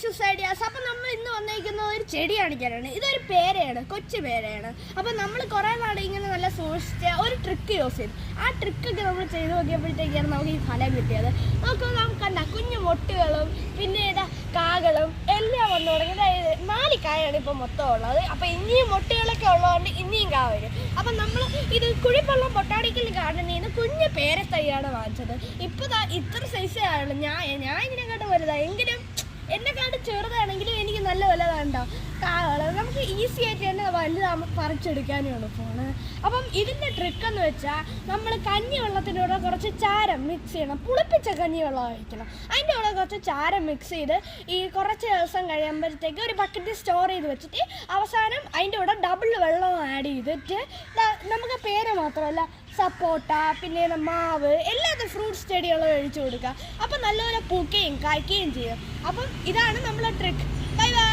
Delicious ideas. അപ്പം നമ്മൾ ഇന്ന് വന്നിരിക്കുന്ന ഒരു ചെടി കാണിക്കാനാണ്. ഇതൊരു പേരയാണ്, കൊച്ചു പേരയാണ്. അപ്പം നമ്മൾ കുറേ നാൾ ഇങ്ങനെ നല്ല സൂക്ഷിച്ച് ഒരു ട്രിക്ക് യൂസ് ചെയ്തു. ആ ട്രിക്കൊക്കെ നമ്മൾ ചെയ്ത് നോക്കിയപ്പോഴത്തേക്കാണ് നമുക്ക് ഈ ഫലം കിട്ടിയത്. നമുക്ക് കണ്ട കുഞ്ഞു മൊട്ടുകളും പിന്നെ ഏതാ കാകളും എല്ലാം വന്നു തുടങ്ങി. അതായത് 4 കായാണ് ഇപ്പോൾ മൊത്തം ഉള്ളത്. അപ്പം ഇനിയും മൊട്ടുകളൊക്കെ ഉള്ളതുകൊണ്ട് ഇനിയും കാ വരും. അപ്പം നമ്മൾ ഇത് കുഴിപ്പള്ളം ബൊട്ടാണിക്കൽ ഗാർഡനിൽ നിന്ന് കുഞ്ഞ് പേരത്തൈയാണ് വാങ്ങിച്ചത്. ഇപ്പോൾ ഇത്ര സൈസേ ആയുള്ളൂ. ഞാൻ ഇതിനെക്കാട്ടും വലുതാണ്. എങ്കിലും എന്നെക്കാട്ടും ചെറുതാണെങ്കിലും എനിക്ക് നല്ല വലുതാണ്ടോ കാകൾ. നമുക്ക് ഈസി ആയിട്ട് തന്നെ വലുതാകുമ്പോൾ പറിച്ചെടുക്കാനും എളുപ്പമാണ്. അപ്പം ഇതിൻ്റെ ട്രിക്കെന്ന് വെച്ചാൽ നമ്മൾ കഞ്ഞി വെള്ളത്തിൻ്റെ കുറച്ച് ചാരം മിക്സ് ചെയ്യണം. പുളിപ്പിച്ച കഞ്ഞി വെള്ളം കഴിക്കണം. അതിൻ്റെ കൂടെ കുറച്ച് ചാരം മിക്സ് ചെയ്ത് ഈ കുറച്ച് ദിവസം കഴിയുമ്പോഴത്തേക്ക് ഒരു ബക്കറ്റിൽ സ്റ്റോർ ചെയ്ത് വെച്ചിട്ട് അവസാനം അതിൻ്റെ കൂടെ ഡബിൾ വെള്ളം ആഡ് ചെയ്തിട്ട് നമുക്ക് പേര മാത്രമല്ല സപ്പോട്ട പിന്നെ മാവ് എല്ലാത്തും ഫ്രൂട്ട്സ് ചെടികളും ഒഴിച്ചു കൊടുക്കുക. അപ്പം നല്ലപോലെ പൂക്കുകയും കായ്ക്കുകയും ചെയ്യും. അപ്പം ഇതാണ് നമ്മളെ ട്രിക്ക്. Bye bye.